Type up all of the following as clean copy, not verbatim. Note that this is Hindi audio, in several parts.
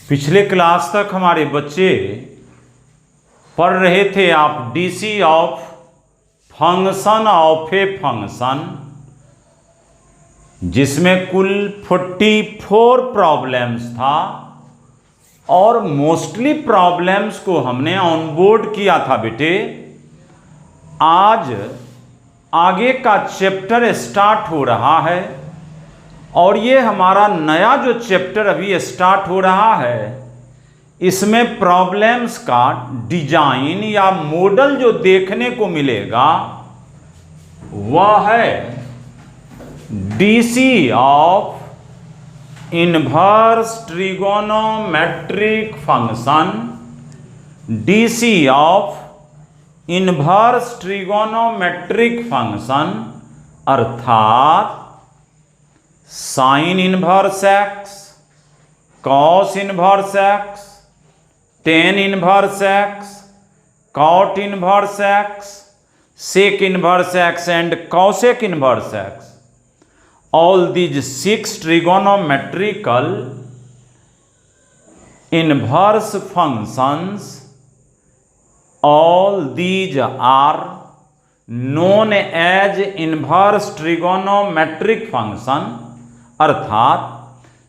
पिछले क्लास तक हमारे बच्चे पढ़ रहे थे आप DC of function of a function, जिसमें कुल 44 प्रॉब्लम्स था और मोस्टली प्रॉब्लम्स को हमने ऑन बोर्ड किया था बेटे। आज आगे का चैप्टर स्टार्ट हो रहा है और ये हमारा नया जो चैप्टर अभी स्टार्ट हो रहा है, इसमें प्रॉब्लम्स का डिजाइन या मॉडल जो देखने को मिलेगा वह है DC of inverse trigonometric function, DC of inverse trigonometric function अर्थात sine inverse x, cos inverse x, tan inverse x, cot inverse x, sec inverse X and cosec inverse X. All these 6 trigonometrical inverse functions, all these are known as inverse trigonometric function अर्थात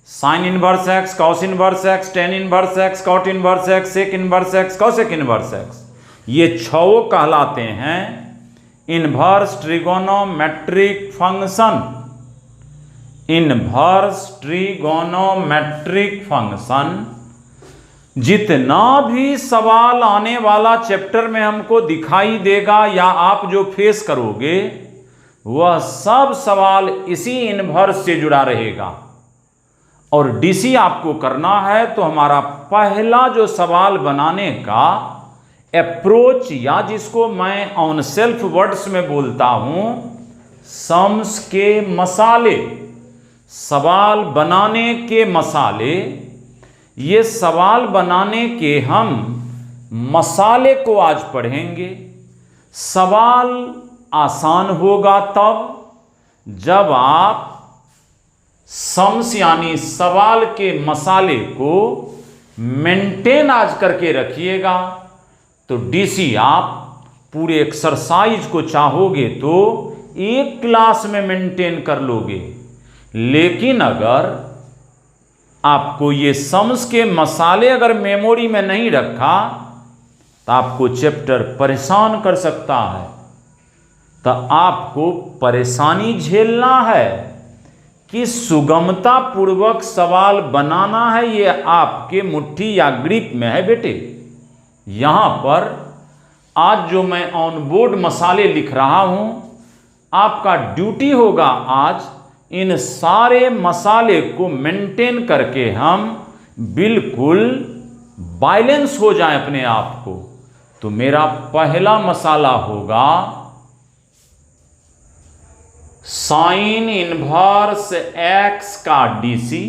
sine inverse x, cos inverse x, tan inverse x, cot inverse x, sec inverse x, cosec inverse x, ये छह कहलाते हैं inverse trigonometric function. Inverse trigonometric function जितना भी सवाल आने वाला चैप्टर में हमको दिखाई देगा या आप जो फेस करोगे वह सब सवाल इसी इनवर्स से जुड़ा रहेगा. और डीसी आपको करना है तो हमारा पहला जो सवाल बनाने का अप्रोच या जिसको मैं ऑन सेल्फ वर्ड्स में बोलता हूं सम्स के मसाले, सवाल बनाने के मसाले. ये सवाल बनाने के हम मसाले को आज पढ़ेंगे. सवाल आसान होगा तब जब आप सम्स यानी सवाल के मसाले को मेंटेन आज करके रखिएगा. तो डीसी आप पूरे एक्सरसाइज को चाहोगे तो एक क्लास में मेंटेन कर लोगे, लेकिन अगर आपको ये सम्स के मसाले अगर मेमोरी में नहीं रखा तो आपको चैप्टर परेशान कर सकता है. तो आपको परेशानी झेलना है कि सुगमता पूर्वक सवाल बनाना है. ये आपके मुट्ठी या ग्रिप में है बेटे. यहां पर आज जो मैं ऑन बोर्ड मसाले लिख रहा हूं, आपका ड्यूटी होगा आज इन सारे मसाले को मेंटेन करके हम बिल्कुल बैलेंस हो जाए अपने आप को. तो मेरा पहला मसाला होगा साइन इनवर्स एक्स का डीसी.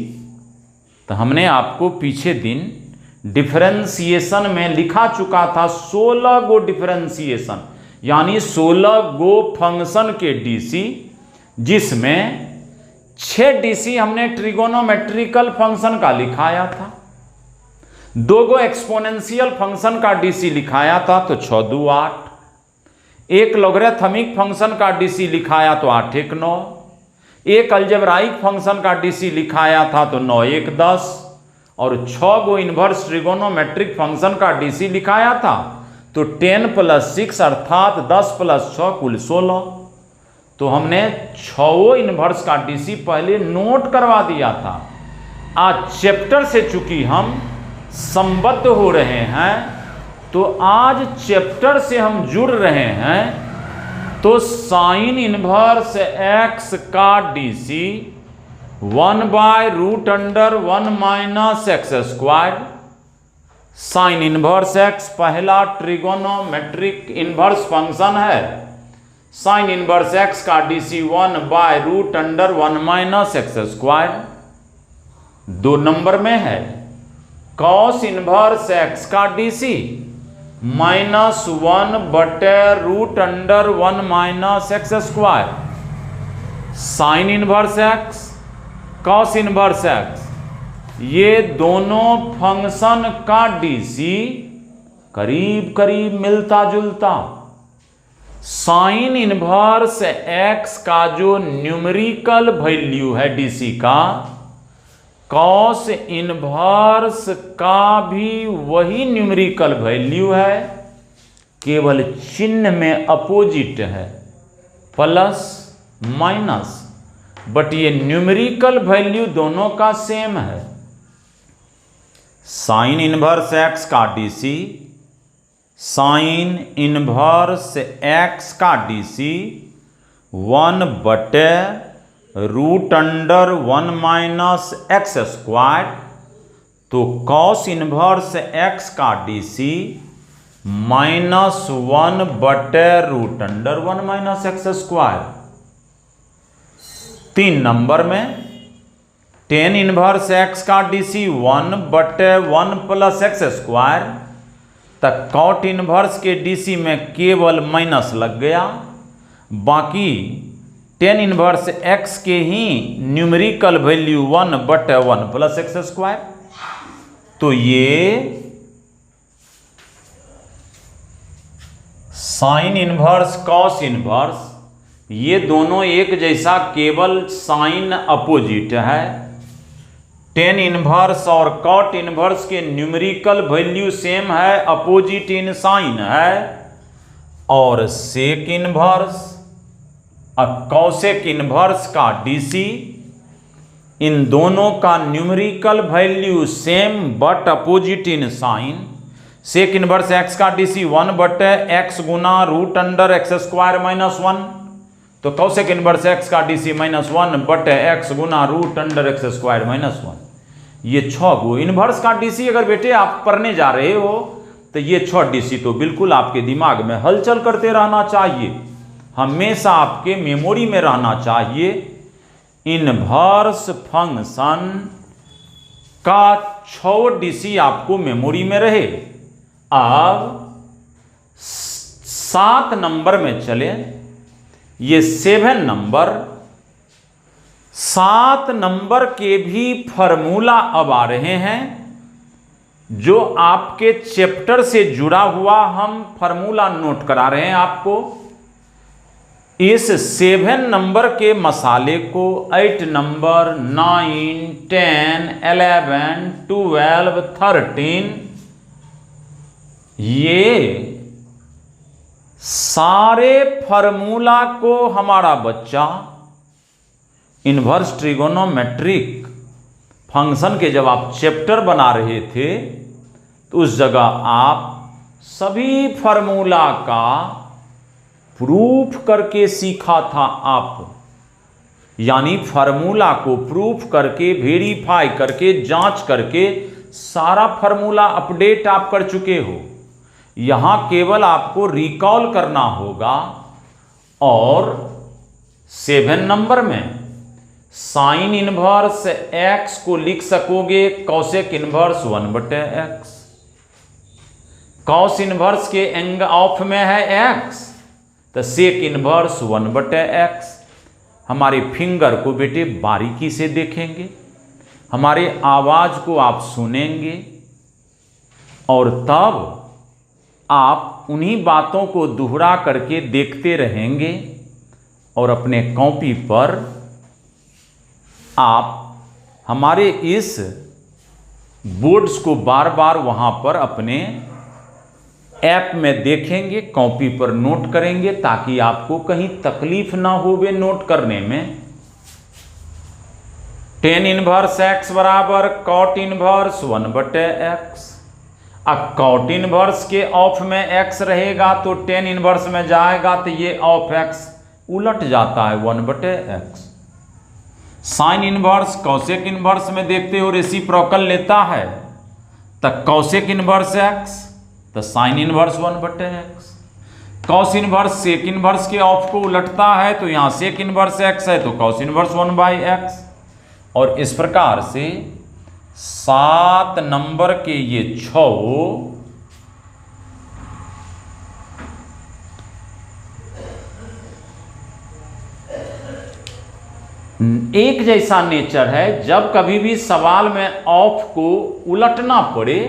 तो हमने आपको पीछे दिन डिफरेंशिएशन में लिखा चुका था 16 गो डिफरेंशिएशन यानी 16 गो फंक्शन के डीसी, जिसमें 6 डीसी हमने ट्रिगोनोमेट्रिकल फंक्शन का लिखाया था, 2 गो एक्सपोनेंशियल फंक्शन का डीसी लिखाया था तो 6 2 8, एक लॉगरिथमिक फंक्शन का डीसी लिखाया तो 8 1 9, एक अलजेब्राइक फंक्शन का डीसी लिखाया था तो 9 1 10 और 6 गो इनवर्स ट्रिगोनोमेट्रिक फंक्शन का डीसी लिखाया था तो 10 + 6 अर्थात 10 + 6 कुल 16. तो हमने 6 इनवर्स का डीसी पहले नोट करवा दिया था. आज चैप्टर से चूंकि हम संबद्ध हो रहे हैं तो आज चैप्टर से हम जुड़ रहे हैं. तो साइन इनवर्स एक्स का DC 1/√1 - x². Sign inverse x पहला ट्रिगोनोमेट्रिक इनवर्स फंक्शन है. साइन इनवर्स एक्स का डीसी 1/√1 - x². 2 नंबर में है कॉस इनवर्स एक्स का DC -1/√1 - x². Sign inverse x, cos inverse x ये दोनों फंक्शन का डीसी करीब करीब मिलता जुलता। साइन इनवर्स एक्स का जो न्यूमेरिकल वैल्यू है डीसी का, कॉस इनवर्स का भी वही न्यूमेरिकल वैल्यू है, केवल चिन्ह में अपोजिट है, प्लस माइनस, बट ये न्यूमेरिकल वैल्यू दोनों का सेम है। साइन इनवर्स एक्स का डीसी, साइन इनवर्स एक्स का डीसी 1/√1 माइनस एक्स स्क्वायर, तो कॉस इनवर्स एक्स का DC -1/√1 minus X square. 3 number में टेन इनवर्स एक्स का डीसी 1/1 प्लस एक्स स्क्वायर, तक कॉट इनवर्स के डीसी में केवल माइनस लग गया, बाकी टेन इनवर्स एक्स के ही numerical value 1/1 plus X square. तो ये साइन इनवर्स कॉस इनवर्स ये दोनों एक जैसा, केवल साइन अपोजिट है। टेन इनवर्स और कॉट इनवर्स के न्यूमेरिकल वैल्यू सेम है, अपोजिट इन साइन है। और सेक इनवर्स और कॉसेक इनवर्स का डीसी, इन दोनों का numerical value same but opposite in sign. Sec inverse x का डीसी 1/x गुना √(x² -1), तो कॉसेक इनवर्स एक्स का डीसी -1/x गुना √(x² -1। ये 6 गो इनवर्स का डीसी अगर बेटे आप पढ़ने जा रहे हो तो ये 6 डीसी तो बिल्कुल आपके दिमाग में हलचल करते रहना चाहिए, हमेशा आपके मेमोरी में रहना चाहिए। इनवर्स फंक्शन का 6 डीसी आपको मेमोरी में रहे। अब 7 नंबर में चले, ये 7 नंबर, 7 नंबर के भी फॉर्मूला अब आ रहे हैं, जो आपके चैप्टर से जुड़ा हुआ हम फॉर्मूला नोट करा रहे हैं आपको। इस 7 नंबर के मसाले को 8 नंबर, 9, 10, 11, 12, 13 ये सारे फॉर्मूला को हमारा बच्चा इनवर्स ट्रिगोनोमेट्रिक फंक्शन के जब आप चैप्टर बना रहे थे तो उस जगह आप सभी फॉर्मूला का प्रूफ करके सीखा था आप, यानी फार्मूला को प्रूफ करके, वेरीफाई करके, जांच करके सारा फार्मूला अपडेट आप कर चुके हो। यहां केवल आपको रिकॉल करना होगा। और 7 नंबर में साइन इनवर्स एक्स को लिख सकोगे cosec inverse 1/x। Cos inverse के एंग ऑफ में है x, तो सेक इनवर्स 1/x। हमारे फिंगर को बेटे बारीकी से देखेंगे, हमारे आवाज को आप सुनेंगे और तब आप उन्हीं बातों को दोहरा करके देखते रहेंगे और अपने कॉपी पर आप हमारे इस बोर्ड्स को बार बार वहां पर अपने ऐप में देखेंगे, कॉपी पर नोट करेंगे, ताकि आपको कहीं तकलीफ ना हो वे नोट करने में। टेन इनवर्स एक्स बराबर कॉट इनवर्स 1/x। अब कॉट इनवर्स के ऑफ में x रहेगा तो टेन इनवर्स में जाएगा तो ये ऑफ x उलट जाता है 1/x। Sine inverse cosec inverse में देखते हो रेसिप्रोकल लेता है, तब कॉसेक इनवर्स x तो sine inverse 1/x। Cos inverse sec inverse के ऑफ को उलटता है, तो यहां सेक इनवर्स x है तो कॉस इनवर्स 1/x। और इस प्रकार से 7 नंबर के ये 6 6 एक जैसा नेचर है। जब कभी भी सवाल में ऑफ को उलटना पड़े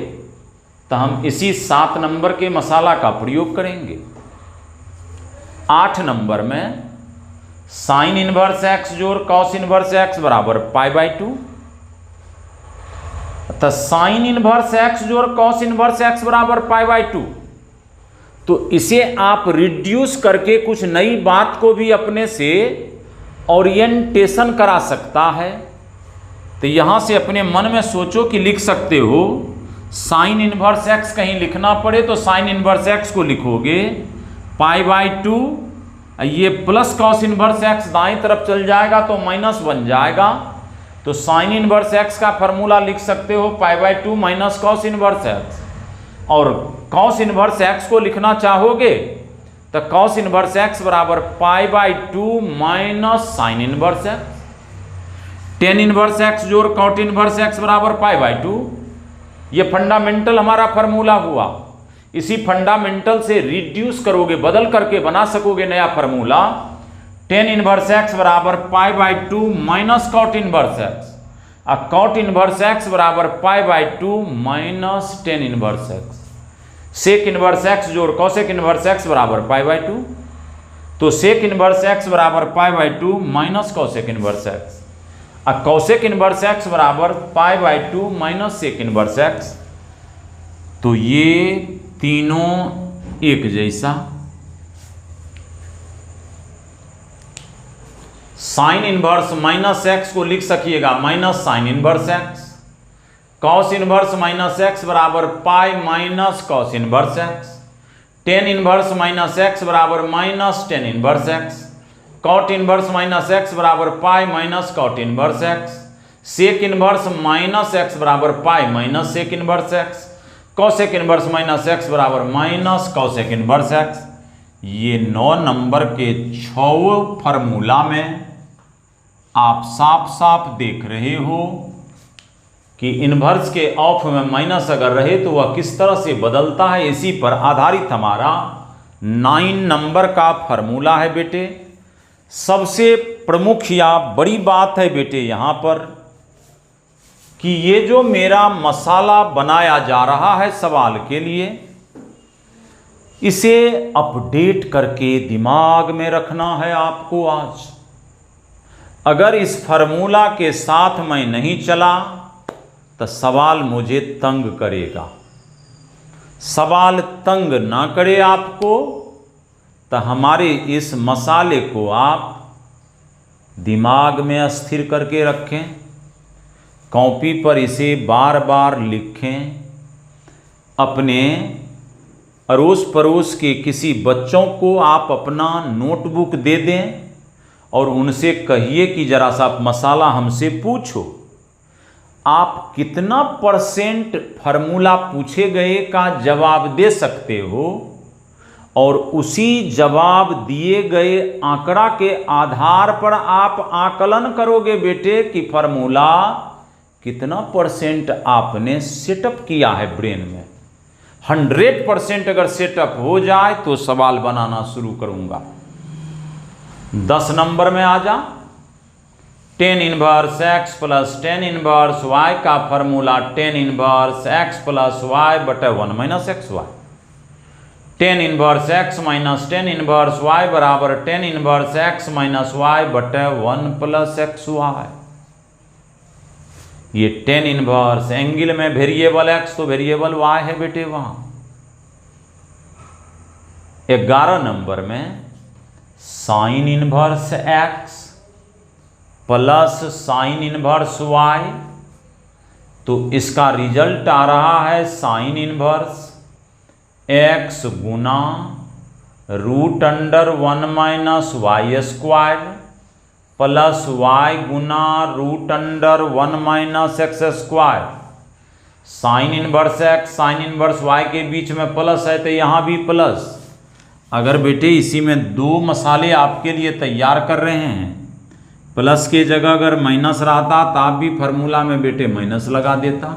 तो हम इसी 7 नंबर के मसाला का प्रयोग करेंगे। 8 नंबर में साइन इनवर्स एक्स जोड़ कॉस इनवर्स एक्स बराबर π/2। तो साइन इनवर्स एक्स जोड़ कॉस इनवर्स एक्स बराबर π/2। तो इसे आप रिड्यूस करके कुछ नई बात को भी अपने से ओरिएंटेशन करा सकता है। तो यहां से अपने मन में सोचो कि लिख सकते हो साइन इनवर्स एक्स, कहीं लिखना पड़े तो साइन इनवर्स एक्स को लिखोगे π/2, ये प्लस कॉस इनवर्स एक्स दाएं तरफ चल जाएगा तो माइनस बन जाएगा। तो साइन इनवर्स एक्स का फॉर्मूला लिख सकते हो π/2 माइनस कॉस इनवर्स एक्स। और कॉस इनवर्स एक्स को लिखना चाहोगे तो कॉस इनवर्स एक्स बराबर π/2 minus sine inverse x. Tan inverse X जोड़ कॉट इनवर्स एक्स बराबर π/2। ये फंडामेंटल हमारा फॉर्मूला हुआ। इसी फंडामेंटल से रिड्यूस करोगे, बदल करके बना सकोगे नया फॉर्मूला। टेन इनवर्स एक्स बराबर π/2 माइनस कॉट इनवर्स एक्स, और कॉट इनवर्स एक्स बराबर π/2 minus tan inverse x. Sec inverse X जोड़ कॉसेक इनवर्स एक्स बराबर π/2। तो सेक इनवर्स एक्स बराबर π/2 माइनस कॉसेक इनवर्स एक्स, और कॉसेक इनवर्स एक्स बराबर π/2 माइनस सेक इनवर्स एक्स। तो ये तीनों एक जैसा। साइन इनवर्स माइनस एक्स को लिख सकिएगा minus sine inverse x. Cos inverse minus X बराबर pi minus cos inverse x. Tan inverse minus X बराबर minus tan inverse x. Cot inverse minus X बराबर pi minus cot inverse x. Sec inverse minus X बराबर pi minus sec inverse x. Cosec inverse minus X बराबर माइनस कॉसेक इनवर्स एक्स। ये 9 नंबर के 6 फार्मूला में आप साफ साफ देख रहे हो कि इनवर्स के ऑफ में माइनस अगर रहे तो वह किस तरह से बदलता है। इसी पर आधारित हमारा 9 नंबर का फार्मूला है बेटे। सबसे प्रमुख या बड़ी बात है बेटे यहाँ पर कि ये जो मेरा मसाला बनाया जा रहा है सवाल के लिए, इसे अपडेट करके दिमाग में रखना है आपको। आज अगर इस फार्मूला के साथ मैं नहीं चला तो सवाल मुझे तंग करेगा। सवाल तंग ना करे आपको तो हमारे इस मसाले को आप दिमाग में स्थिर करके रखें, कॉपी पर इसे बार बार लिखें, अपने अड़ोस पड़ोस के किसी बच्चों को आप अपना नोटबुक दे दें और उनसे कहिए कि जरा सा मसाला हमसे पूछो। आप कितना % फार्मूला पूछे गए का जवाब दे सकते हो और उसी जवाब दिए गए आंकड़ा के आधार पर आप आकलन करोगे बेटे कि फार्मूला कितना % आपने सेटअप किया है ब्रेन में। 100% अगर सेटअप हो जाए तो सवाल बनाना शुरू करूंगा। 10 नंबर में आ जा। Tan inverse X plus tan inverse Y का formula tan inverse X plus Y बटे 1 minus X Y. Tan inverse X minus tan inverse Y बराबर tan inverse X minus Y बटे 1 प्लस एक्स वाई। ये टेन इनवर्स एंगल में वेरिएबल एक्स तो वेरिएबल वाई है बेटे वहां। 11 नंबर में sine inverse X plus sine inverse Y, तो इसका रिजल्ट आ रहा है साइन इनवर्स एक्स गुना √1 minus Y square plus Y गुना √1 minus X square. Sine inverse X sine inverse Y के बीच में प्लस है तो यहाँ भी प्लस। अगर बेटे इसी में 2 मसाले आपके लिए तैयार कर रहे हैं, प्लस के जगह अगर माइनस रहता तो आप भी फार्मूला में बेटे माइनस लगा देता।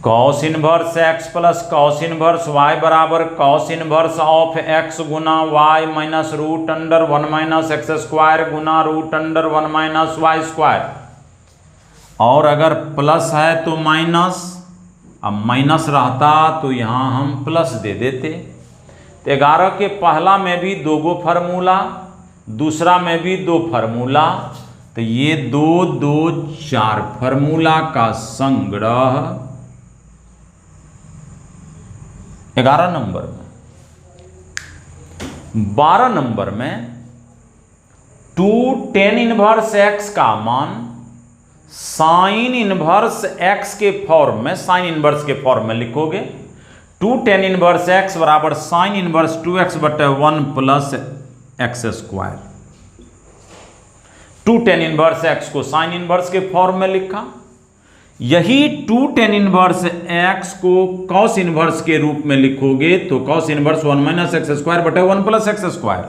Cos inverse X plus cos inverse Y बराबर कॉस इनवर्स ऑफ एक्स गुना Y minus root under 1 minus X square गुना root under 1 minus Y square. और अगर प्लस है तो माइनस, अब माइनस रहता तो यहाँ हम प्लस दे देते। तो 11 के पहला में भी 2 गो फार्मूला, दूसरा में भी 2 फार्मूला, तो ये 2 2 4 फार्मूला का संग्रह 11 नंबर में। 12 नंबर में 2 tan इनवर्स x का मान साइन इनवर्स x के फॉर्म में, साइन इनवर्स के फॉर्म में लिखोगे। 2 tan इनवर्स x बराबर साइन इनवर्स 2x बटे 1 plus X square. 2 tan inverse x को साइन इनवर्स के फॉर्म में लिखा। यही 2 tan इनवर्स x को cos इनवर्स के रूप में लिखोगे तो cos inverse 1 minus X square बटे 1 प्लस एक्स स्क्वायर।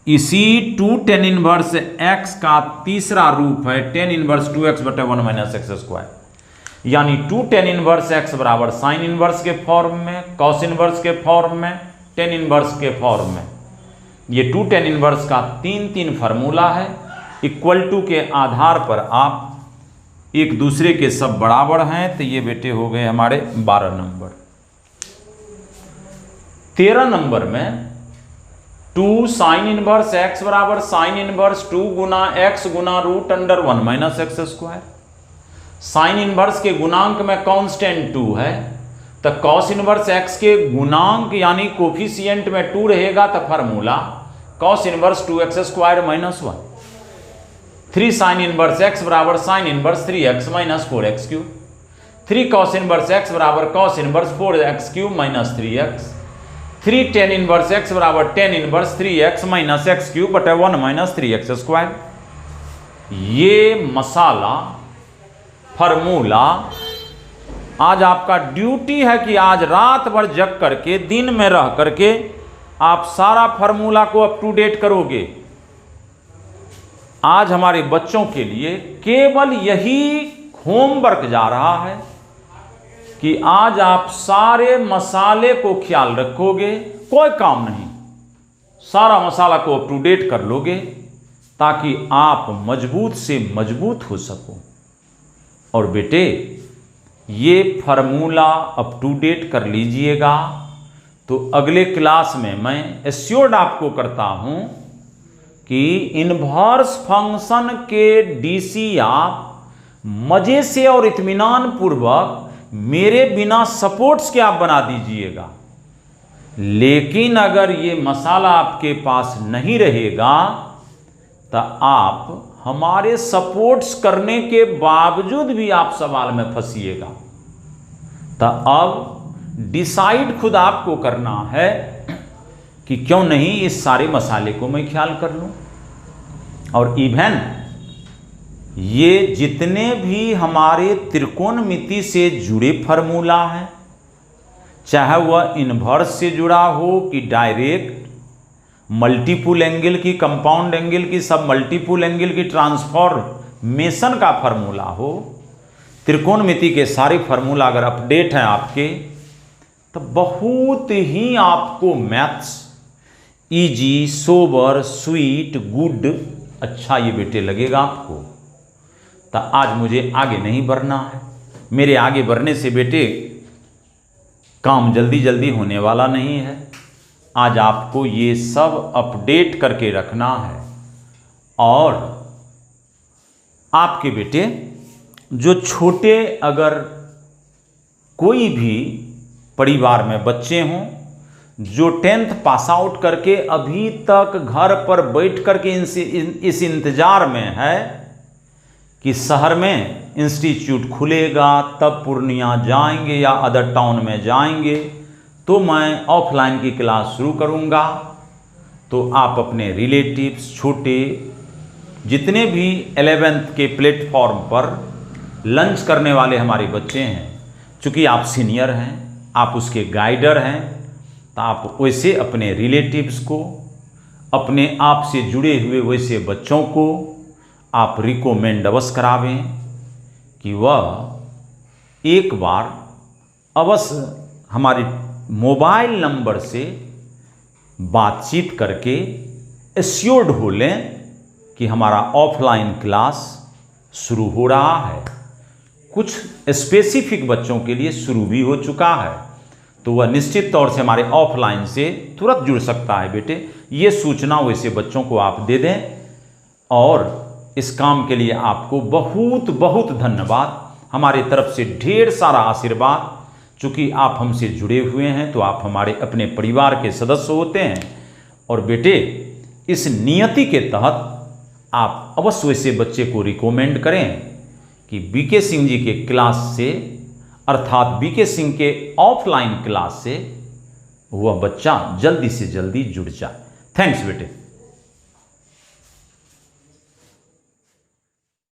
इसी 2 tan इनवर्स x का तीसरा रूप है tan इनवर्स 2x बटे 1 माइनस एक्स स्क्वायर। यानी 2 tan इनवर्स x बराबर साइन इनवर्स के फॉर्म में, cos इनवर्स के फॉर्म में, tan इनवर्स के फॉर्म में। ये 2 tan इनवर्स का 3 फार्मूला है। इक्वल टू के आधार पर आप एक दूसरे के सब बराबर हैं, तो ये बेटे हो गए हमारे 12 नंबर। 13 नंबर में 2 साइन इनवर्स x बराबर साइन इनवर्स 2 गुना x गुना root under 1 minus X square. Sine inverse के गुणांक में कांस्टेंट 2 है, तो कॉस इनवर्स x के गुणांक यानी कोफिशिएंट में 2 रहेगा, तो formula cos inverse 2x square minus 1। 3 sign inverse x बराबर sine inverse 3x minus 4x cube. 3 cos inverse x बराबर cos inverse 4x cube minus 3x। 3 tan inverse x बराबर tan inverse 3x minus x cube बटे 1 माइनस 3x स्क्वायर। ये मसाला फार्मूला आज आपका ड्यूटी है कि आज रात भर जग करके दिन में रह करके आप सारा फार्मूला को अप टू डेट करोगे। आज हमारे बच्चों के लिए केवल यही होमवर्क जा रहा है कि आज आप सारे मसाले को ख्याल रखोगे, कोई काम नहीं, सारा मसाला को अप टू डेट कर लोगे ताकि आप मजबूत से मजबूत हो सको। और बेटे ये फार्मूला अप टू डेट कर लीजिएगा तो अगले क्लास में मैं एश्योर्ड आपको करता हूं कि इनवर्स फंक्शन के डीसी आप मजे से और इत्मीनान पूर्वक मेरे बिना सपोर्ट्स के आप बना दीजिएगा। लेकिन अगर ये मसाला आपके पास नहीं रहेगा तो आप हमारे सपोर्ट्स करने के बावजूद भी आप सवाल में फंसिएगा। तो अब डिसाइड खुद आपको करना है कि क्यों नहीं इस सारे मसाले को मैं ख्याल कर लूं। और इवन ये जितने भी हमारे त्रिकोणमिति से जुड़े फार्मूला हैं, चाहे वह इनवर्स से जुड़ा हो कि डायरेक्ट मल्टीपुल एंगल की, कंपाउंड एंगल की, सब मल्टीपुल एंगल की ट्रांसफॉर्मेशन का फार्मूला हो, त्रिकोणमिति के सारे फार्मूला अगर अपडेट हैं आपके तो बहुत ही आपको maths easy, sober, sweet, good अच्छा ये बेटे लगेगा आपको। तो आज मुझे आगे नहीं बढ़ना है, मेरे आगे बढ़ने से बेटे काम जल्दी जल्दी होने वाला नहीं है। आज आपको ये सब अपडेट करके रखना है। और आपके बेटे जो छोटे अगर कोई भी परिवार में बच्चे हों जो 10th पास आउट करके अभी तक घर पर बैठ करके इस इंतजार में है कि शहर में इंस्टीट्यूट खुलेगा तब पूर्णिया जाएंगे या अदर टाउन में जाएंगे तो मैं ऑफलाइन की क्लास शुरू करूंगा, तो आप अपने रिलेटिव्स छोटे जितने भी 11th के प्लेटफॉर्म पर लंच करने वाले हमारे बच्चे हैं, चूँकि आप सीनियर हैं, आप उसके गाइडर हैं, तो आप वैसे अपने रिलेटिव्स को, अपने आप से जुड़े हुए वैसे बच्चों को आप रिकमेंड अवश्य करावें कि वह एक बार अवश्य हमारे मोबाइल नंबर से बातचीत करके एश्योर्ड हो लें कि हमारा ऑफलाइन क्लास शुरू हो रहा है। कुछ स्पेसिफिक बच्चों के लिए शुरू भी हो चुका है, तो वह निश्चित तौर से हमारे ऑफलाइन से तुरंत जुड़ सकता है। बेटे, ये सूचना वैसे बच्चों को आप दे दें, और इस काम के लिए आपको बहुत बहुत धन्यवाद। हमारे तरफ से ढेर सारा आशीर्वाद। चूँकि आप हमसे जुड़े हुए हैं तो आप हमारे अपने परिवार के सदस्य होते हैं। और बेटे, इस नियति के तहत आप अवश्य वैसे बच्चे को रिकमेंड करें कि बीके सिंह जी के क्लास से, अर्थात बीके सिंह के ऑफलाइन क्लास से वह बच्चा जल्दी से जल्दी जुड़ जाए। थैंक्स बेटे।